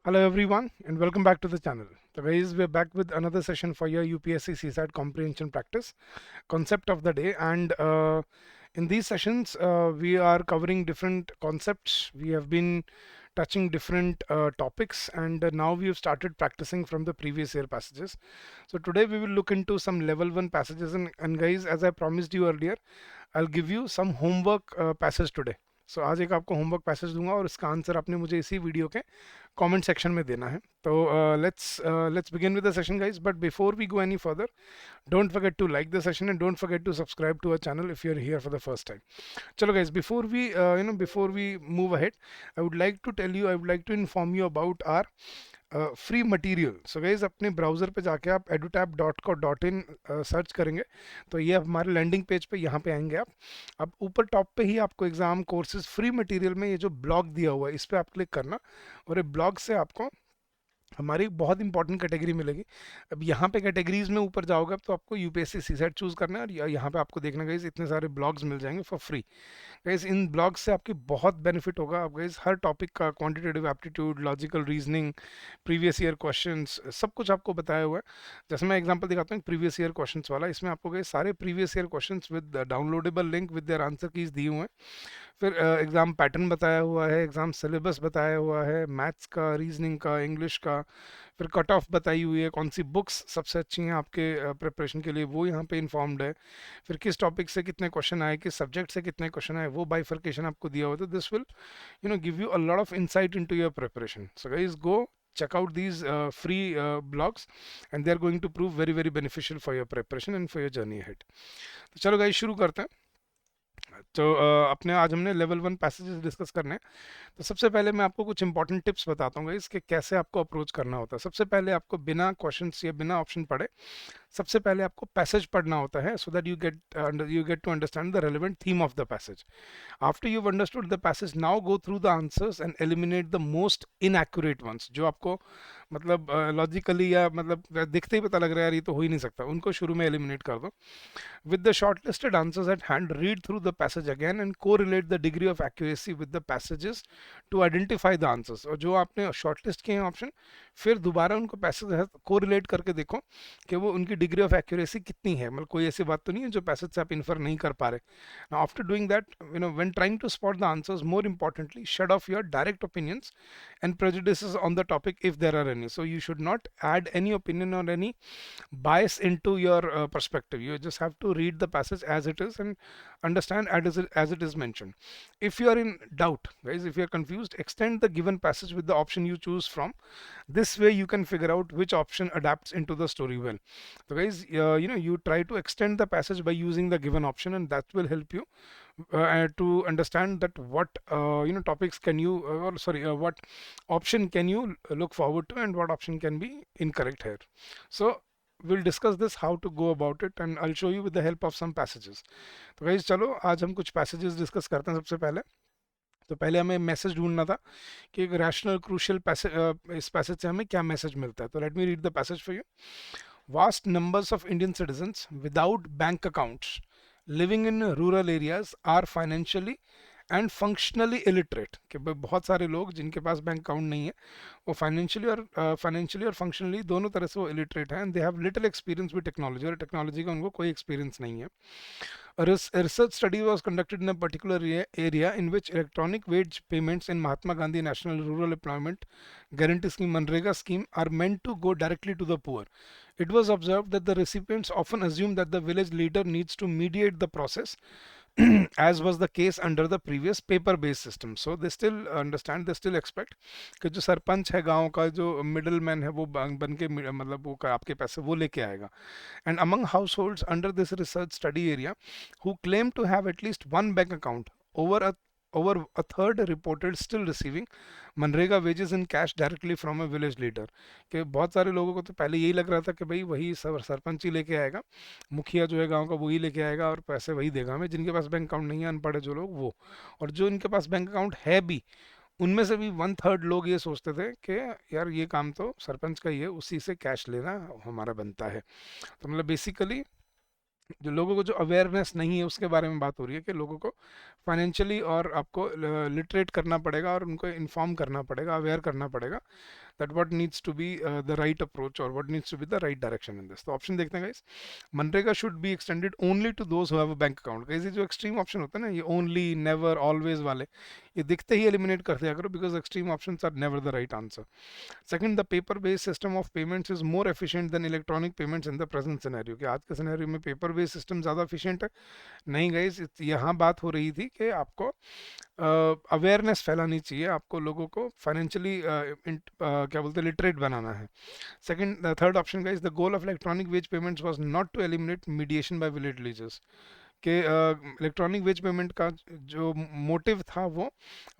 Hello everyone and welcome back to the channel. So guys, we're back with another session for your UPSC CSAT comprehension practice concept of the day. And in these sessions, we are covering different concepts. We have been touching different topics, and now we have started practicing from the previous year passages. So today we will look into some level 1 passages, and guys, as I promised you earlier, I'll give you some homework passage today. सो आज एक आपको homework passage दूंगा और इसका answer आपने मुझे इसी video के कमेंट सेक्शन में देना है. तो let's begin with the session guys, but before we go any further, don't forget to like the session and don't forget to subscribe to our channel if you're here for the first time. Chalo guys, before we move ahead, I would like to inform you about our free material. So guys, अपने browser पे जाके आप edutab.co.in search करेंगे तो ये हमारे landing page पे यहाँ पे आएंगे आप. अब ऊपर टॉप पे ही आपको एग्जाम कोर्सेज फ्री मटेरियल में ये जो ब्लॉग दिया हुआ है इस पर आप क्लिक करना, और ये ब्लॉग से आपको हमारी बहुत इंपॉर्टेंट कैटेगरी मिलेगी. अब यहाँ पे कैटेगरीज में ऊपर जाओगे तो आपको यूपीएससी सीसेट चूज करना है, और यहाँ पे आपको देखना गाइज इतने सारे ब्लॉग्स मिल जाएंगे for free. Guys in blogs से आपकी बहुत बेनिफिट होगा. आप गाइज हर टॉपिक का quantitative aptitude, logical reasoning, previous year questions, सब कुछ आपको बताया हुआ है. जैसे मैं एग्जांपल दिखाता हूँ प्रीवियस ईयर क्वेश्चंस वाला. इसमें आपको गाइज सारे previous year questions with downloadable link with their answer keys दिए हुए हैं. फिर एग्ज़ाम पैटर्न बताया हुआ है, एग्ज़ाम सिलेबस बताया हुआ है, मैथ्स का, रीजनिंग का, इंग्लिश का. फिर कट ऑफ बताई हुई है, कौन सी बुक्स सबसे अच्छी हैं आपके प्रिपरेशन के लिए, वो यहाँ पे इन्फॉर्म्ड है. फिर किस टॉपिक से कितने क्वेश्चन आए, किस सब्जेक्ट से कितने क्वेश्चन आए, वो बाइफर्केशन आपको दिया हुआ. तो this will give you a lot of insight into your preparation. So guys, go check out these free blogs, and they are going to prove very very beneficial for your preparation and for your journey ahead. तो चलो guys, शुरू करते हैं. तो अपने आज हमने level 1 passages discuss करने हैं. तो सबसे पहले मैं आपको कुछ इंपॉर्टेंट टिप्स बताता हूँ इसके कैसे आपको अप्रोच करना होता है. सबसे पहले आपको बिना क्वेश्चंस या बिना ऑप्शन पढ़े सबसे पहले आपको पैसेज पढ़ना होता है, so that you get to understand the relevant theme of the passage. After you've understood the passage, now go through the answers and eliminate the most inaccurate ones. जो आपको मतलब लॉजिकली या मतलब दिखते ही पता लग रहा है यार ये तो हो ही नहीं सकता, उनको शुरू में एलिमिनेट कर दो. With the shortlisted answers at hand, read through the passage again and correlate the degree of accuracy with the passages to identify the answers. और जो आपने शॉर्टलिस्ट किए हैं ऑप्शन, फिर दोबारा उनको पैसेज कोरिलेट करके देखो कि वो उनकी डिग्री ऑफ एक्यूरेसी कितनी है. मतलब कोई ऐसी बात तो नहीं है जो पैसेज से आप इन्फर नहीं कर पा रहे. Now after doing that, when trying to spot the answers, more importantly shut off your direct opinions and prejudices on the topic if there are any. So you should not add any opinion or any bias into your perspective. You just have to read the passage as it is and understand as it is mentioned. If you are in doubt, guys, if you are confused, extend the given passage with the option you choose from. This way you can figure out which option adapts into the story well. So guys, you try to extend the passage by using the given option, and that will help you to understand that what topics can you or sorry what option can you look forward to and what option can be incorrect here. So we'll discuss this how to go about it, and I'll show you with the help of some passages. तो guys, चलो आज हम कुछ passages discuss करते हैं. सबसे पहले तो पहले हमें मैसेज ढूंढना था कि एक रैशनल क्रूशियल पैसेज, इस पैसेज से हमें क्या मैसेज मिलता है. तो let me read the passage for you. Vast numbers of Indian citizens without bank accounts living in rural areas are financially and functionally illiterate. कि बहुत सारे लोग जिनके पास बैंक अकाउंट नहीं है वो फाइनेंशियली और फंक्शनली दोनों तरह से वो इलिटरेट हैं, and they have little experience with technology, और टेक्नोलॉजी का उनको कोई एक्सपीरियंस नहीं है. A research study was conducted in a particular area in which electronic wage payments in Mahatma Gandhi National Rural Employment Guarantee Scheme (MNREGA) scheme are meant to go directly to the poor. It was observed that the recipients often assume that the village leader needs to mediate the process, as was the case under the previous paper based system. So they still understand, they still expect कि जो सरपंच है गांव का, जो middle man है, वो बन के मतलब वो आपके पैसे वो लेके आएगा. And among households under this research study area who claim to have at least one bank account, over a third reported still receiving MNREGA wages in cash directly from a village leader. कि बहुत सारे लोगों को तो पहले यही लग रहा था कि भाई वही सरपंच ही लेके आएगा, मुखिया जो है गांव का वही लेके आएगा और पैसे वही देगा हमें. जिनके पास बैंक अकाउंट नहीं है, अनपढ़ है जो लोग, वो, और जो इनके पास बैंक अकाउंट है भी, उनमें से भी 1/3 लोग ये सोचते थे कि यार ये काम तो सरपंच का ही है, उसी से कैश लेना हमारा बनता है. तो मतलब बेसिकली जो लोगों को जो अवेयरनेस नहीं है उसके बारे में बात हो रही है कि लोगों को फाइनेंशियली और आपको लिटरेट करना पड़ेगा और उनको इन्फॉर्म करना पड़ेगा, अवेयर करना पड़ेगा that what needs to be the right approach or what needs to be the right direction in this. तो ऑप्शन देखते हैं guys, MNREGA should be extended only to those who have a bank account. Guys ये जो extreme option होता है ना, ये only, never, always वाले, ये दिखते ही एलिमिनेट कर दिया करो, because extreme options are never the right answer. Second, the paper based system of payments is more efficient than electronic payments in the present scenario. कि आज के सिनेरियो में पेपर बेस्ड सिस्टम ज़्यादा एफिशिएंट है? नहीं गाइस, यहाँ बात हो रही थी कि आपको अवेयरनेस फैलानी चाहिए, आपको लोगों को फाइनेंशियली क्या बोलते हैं, लिटरेट बनाना है। Second, third option guys, the goal of electronic wage payments was not to eliminate mediation by village villages. कि इलेक्ट्रॉनिक वेज पेमेंट का जो मोटिव था वो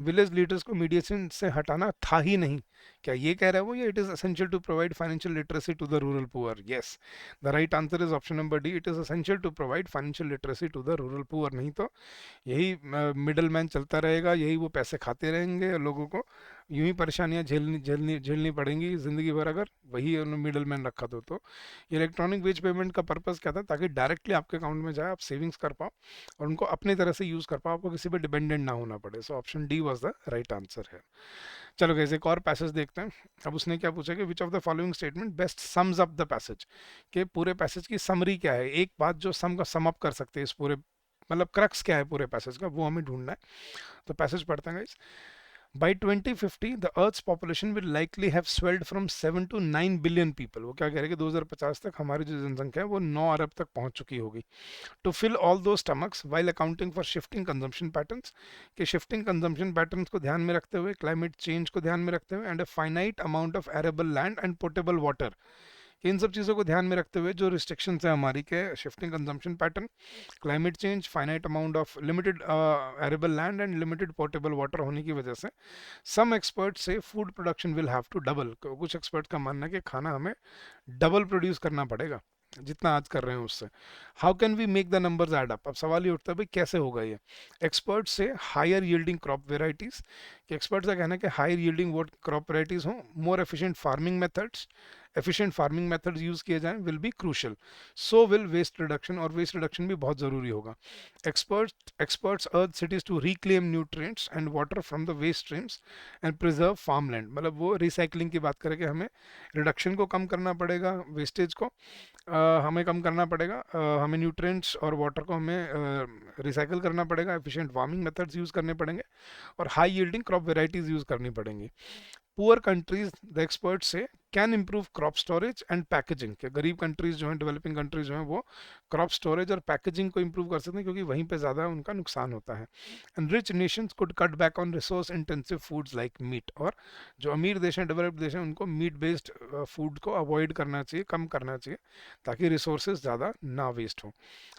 विलेज लीडर्स को मीडिएशन से हटाना था ही नहीं। क्या ये कह रहा है वो, ये it is essential to provide financial literacy to the rural poor. Yes, the right answer is option number D, it is essential to provide financial literacy to the rural poor. नहीं तो यही मिडल मैन चलता रहेगा, यही वो पैसे खाते रहेंगे, लोगों को यूं ही परेशानियां झेलनी झेलनी झेलनी पड़ेंगी ज़िंदगी भर, अगर वही उन्होंने मिडल मैन रखा तो इलेक्ट्रॉनिक वेज पेमेंट का पर्पस क्या था? ताकि डायरेक्टली आपके अकाउंट में जाए, आप सेविंग्स कर पाओ और उनको अपनी तरह से यूज़ कर पाओ, आपको किसी पे डिपेंडेंट ना होना पड़े। So option D was the right answer है। चलो गाइस, एक और पैसेज देखते हैं। अब उसने क्या पूछा कि which of the following statement best sums up the passage. कि पूरे पैसेज की समरी क्या है, एक बात जो सम का सम अप कर सकते हैं इस पूरे, मतलब क्रक्स क्या है पूरे पैसेज का, वो हमें ढूंढना है। तो पैसेज पढ़ते हैं guys. By 2050, the Earth's population will likely have swelled from 7 to 9 billion people. वो क्या कह रहे हैं कि 2050 तक हमारी जो जनसंख्या है वो 9 अरब तक पहुंच चुकी होगी। To fill all those stomachs while accounting for shifting consumption patterns, कि shifting consumption patterns को ध्यान में रखते हुए, climate change को ध्यान में रखते हुए, and a finite amount of arable land and potable water, कि इन सब चीज़ों को ध्यान में रखते हुए जो रिस्ट्रिक्शंस है हमारी के shifting consumption pattern, climate change, finite amount of limited arable land and limited portable water होने की वजह से सम एक्सपर्ट से food production will have to double. कुछ एक्सपर्ट का मानना है कि खाना हमें डबल प्रोड्यूस करना पड़ेगा जितना आज कर रहे हैं उससे। How can we make the numbers add up? अब सवाल ये उठता है भाई कैसे होगा ये? एक्सपर्ट से हायर यील्डिंग क्रॉप वेराइटीज, कि एक्सपर्ट्स का कहना है कि हायर यील्डिंग वो क्रॉप वेराइटीज हों, more efficient farming methods, efficient farming methods use किए जाएं, will be crucial. So will waste reduction, और वेस्ट रिडक्शन भी बहुत ज़रूरी होगा। Experts urge cities to reclaim nutrients and water from the waste streams and preserve farmland. मतलब वो recycling की बात करें कि हमें रिडक्शन को कम करना पड़ेगा, वेस्टेज को हमें कम करना पड़ेगा, हमें न्यूट्रिएंट्स और वाटर को हमें रिसाइकल करना पड़ेगा, एफिशिएंट फार्मिंग मेथड्स यूज़ करने पड़ेंगे और high yielding crop varieties use करनी पड़ेंगी। पुअर कंट्रीज, द एक्सपर्ट से, can improve crop storage and packaging, के गरीब कंट्रीज जो हैं, डेवलपिंग कंट्रीज जो हैं, वो क्रॉप स्टोरेज और पैकेजिंग को इम्प्रूव कर सकते हैं क्योंकि वहीं पे ज़्यादा उनका नुकसान होता है। And rich nations could cut back on resource intensive foods like meat, और जो अमीर देश हैं, डेवलप्ड देश हैं, उनको मीट बेस्ड फूड को अवॉइड करना चाहिए, कम करना चाहिए, ताकि रिसोर्सेज ज़्यादा ना वेस्ट हो।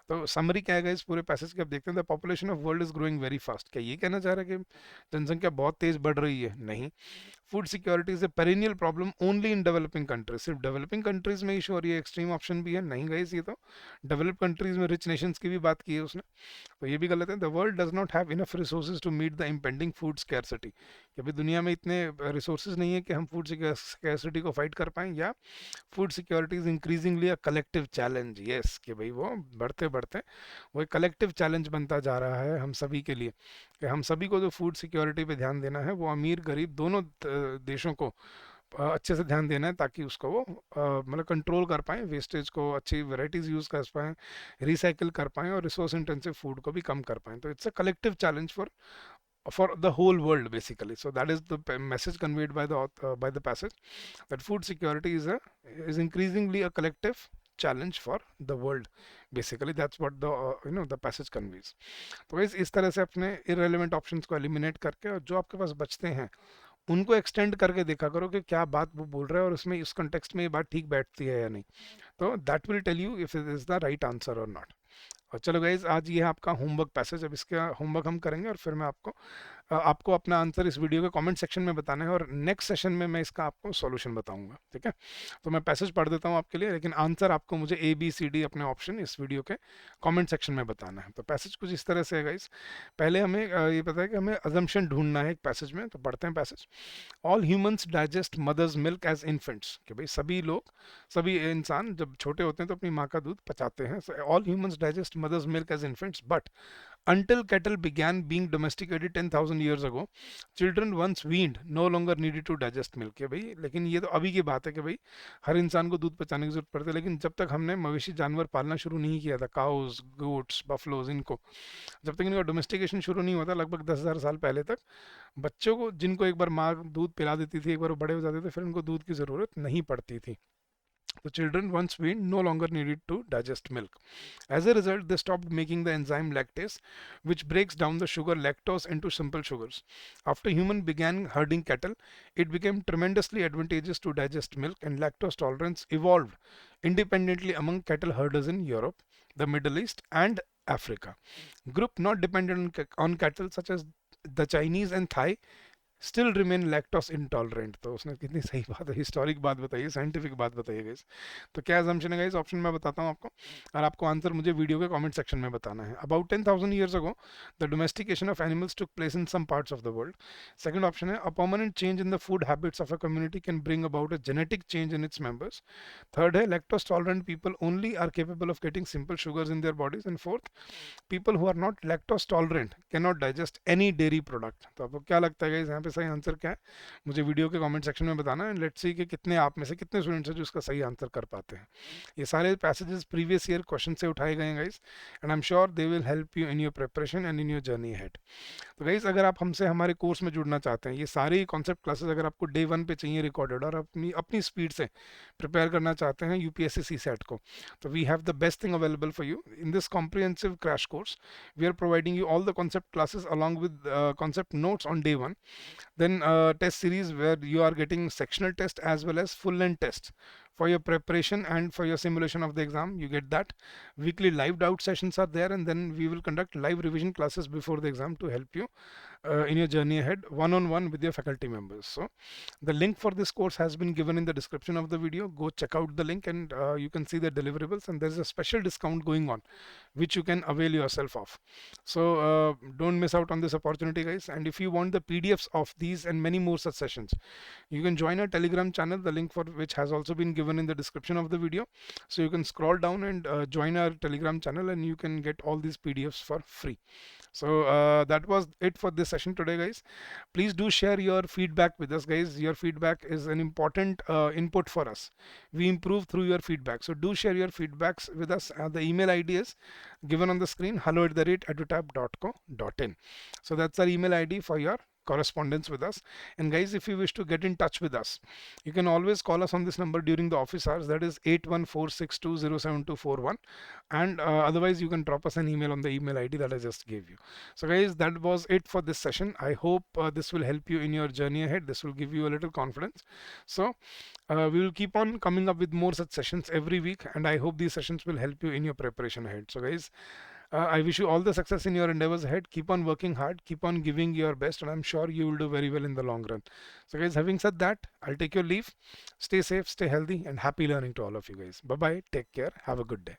तो समरी क्या है इस पूरे पैसेज की? अब देखते हैं। The population of world is growing very fast. क्या ये कहना चाह रहा है कि जनसंख्या बहुत तेज बढ़ रही है? नहीं। Food security is a perennial problem only in developing countries. सिर्फ डेवलपिंग कंट्रीज में इशू हो रही है? एक्सट्रीम ऑप्शन भी है? नहीं गाइस, ये तो डेवलप कंट्रीज में रिच नेशंस की भी बात की है उसने, तो ये भी गलत है। The world does not have enough resources to meet the impending food scarcity, कि अभी दुनिया में इतने रिसोर्सेज नहीं है कि हम फूड स्कैरसिटी को फाइट कर पाएं। या food security is increasingly a collective challenge. Yes, कि भाई वो बढ़ते बढ़ते वो एक कलेक्टिव चैलेंज बनता जा रहा है हम सभी के लिए, कि हम सभी को जो फूड सिक्योरिटी पे ध्यान देना है वो अमीर गरीब दोनों देशों को अच्छे से ध्यान देना है, ताकि उसको वो मतलब कंट्रोल कर पाएँ, वेस्टेज को अच्छी वेराइटीज़ यूज़ कर पाएँ, रिसाइकिल कर पाएँ और रिसोर्स इंटेंसिव फूड को भी कम कर पाएँ। तो it's a collective challenge for the whole world basically. So that is the message conveyed by the by the passage, that food security is increasingly a collective challenge for the world basically. That's what the the passage conveys. तो guys इस तरह से अपने irrelevant options को eliminate करके और जो आपके पास बचते हैं उनको एक्सटेंड करके देखा करो कि क्या बात वो बोल रहा है और उसमें इस कंटेक्स्ट में ये बात ठीक बैठती है या नहीं। तो that will tell you if it is the right answer और नॉट। और चलो गाइज, आज ये है आपका होमवर्क पैसेज। अब इसका होमवर्क हम करेंगे और फिर मैं आपको अपना आंसर इस वीडियो के कमेंट सेक्शन में बताना है, और नेक्स्ट सेशन में मैं इसका आपको सॉल्यूशन बताऊंगा, ठीक है। तो मैं पैसेज पढ़ देता हूँ आपके लिए, लेकिन आंसर आपको मुझे ABCD अपने ऑप्शन इस वीडियो के कमेंट सेक्शन में बताना है। तो पैसेज कुछ इस तरह से है गाइज। पहले हमें ये पता है कि हमें अजम्पशन ढूंढना है एक पैसेज में, तो पढ़ते हैं passage. All humans digest mother's milk as infants, कि भाई सभी लोग, सभी इंसान जब छोटे होते हैं तो अपनी माँ का दूध पचाते हैं। All humans digest mother's milk as infants, but until cattle began being domesticated 10,000 years ago, children once weaned no longer needed to digest milk। है भाई, लेकिन ये तो अभी की बात है कि भाई हर इंसान को दूध पचाने की जरूरत पड़ती है, लेकिन जब तक हमने मवेशी जानवर पालना शुरू नहीं किया था, काउस, गोट्स, बफलोज, इनको जब तक इनका डोमेस्टिकेशन शुरू नहीं होता, लगभग 10,000 साल पहले तक बच्चों को, जिनको एक बार माँ दूध पिला देती थी, एक बार वो बड़े हो जाते थे, फिर उनको दूध की ज़रूरत नहीं पड़ती थी। The children once weaned no longer needed to digest milk. As a result, they stopped making the enzyme lactase, which breaks down the sugar lactose into simple sugars. After humans began herding cattle, it became tremendously advantageous to digest milk, and lactose tolerance evolved independently among cattle herders in Europe, the Middle East, and Africa. Group not dependent on cattle, such as the Chinese and Thai, still remain lactose intolerant. तो उसने कितनी सही बात है, historic बात बताइए, scientific बात बताइए गाइस। तो क्या assumption है गाइस, ऑप्शन मैं बताता हूँ आपको, और आपको आंसर मुझे वीडियो के कमेंट सेक्शन में बताना है। About 10,000 years ago, the domestication of animals took place in some parts of the world. Second option है, a permanent change in the food habits of a community can bring about a genetic change in its members. Third है, lactose tolerant people only are capable of getting simple sugars in their bodies. And fourth, people who are not lactose tolerant cannot digest any dairy product। तो आपको क्या लगता है guys, यहाँ पे सही answer क्या है, मुझे वीडियो के कमेंट सेक्शन में बताना है। लेट्स सी कि कितने आप में से कितने स्टूडेंट्स हैं जो इसका सही आंसर कर पाते हैं। ये सारे पैसेजेस प्रीवियस ईयर क्वेश्चन से उठाए गए हैं guys, and I am sure they will help you in your preparation and in your journey ahead. तो गाइस, अगर आप हमसे हमारे कोर्स में जुड़ना चाहते हैं, ये सारी कॉन्सेप्ट क्लासेस अगर आपको डे 1 पे चाहिए रिकॉर्डेड, और अपनी अपनी स्पीड से प्रिपेयर करना चाहते हैं UPSC CSAT को, तो we have the best thing available for you in this comprehensive crash course. We are providing you all the concept classes along with concept notes on day 1, then test series where you are getting sectional test as well as full length tests for your preparation and for your simulation of the exam. You get that. Weekly live doubt sessions are there, and then we will conduct live revision classes before the exam to help you in your journey ahead, one-on-one with your faculty members. So the link for this course has been given in the description of the video. Go check out the link, and you can see the deliverables, and there's a special discount going on which you can avail yourself of. So don't miss out on this opportunity guys. And if you want the PDFs of these and many more such sessions, you can join our Telegram channel, the link for which has also been given in the description of the video. So you can scroll down and join our Telegram channel, and you can get all these PDFs for free. So that was it for this session today guys. Please do share your feedback with us guys. Your feedback is an important input for us. We improve through your feedback, so do share your feedbacks with us. The email ID is given on the screen, hello@edutab.co.in. So that's our email ID for your correspondence with us. And guys, if you wish to get in touch with us, you can always call us on this number during the office hours, that is 8146207241, and otherwise you can drop us an email on the email ID that I just gave you. So guys, that was it for this session. I hope this will help you in your journey ahead. This will give you a little confidence. So we will keep on coming up with more such sessions every week, and I hope these sessions will help you in your preparation ahead. So guys, I wish you all the success in your endeavors ahead. Keep on working hard, keep on giving your best, and I'm sure you will do very well in the long run. So guys, having said that, I'll take your leave. Stay safe, stay healthy, and happy learning to all of you guys. Bye bye, take care, have a good day.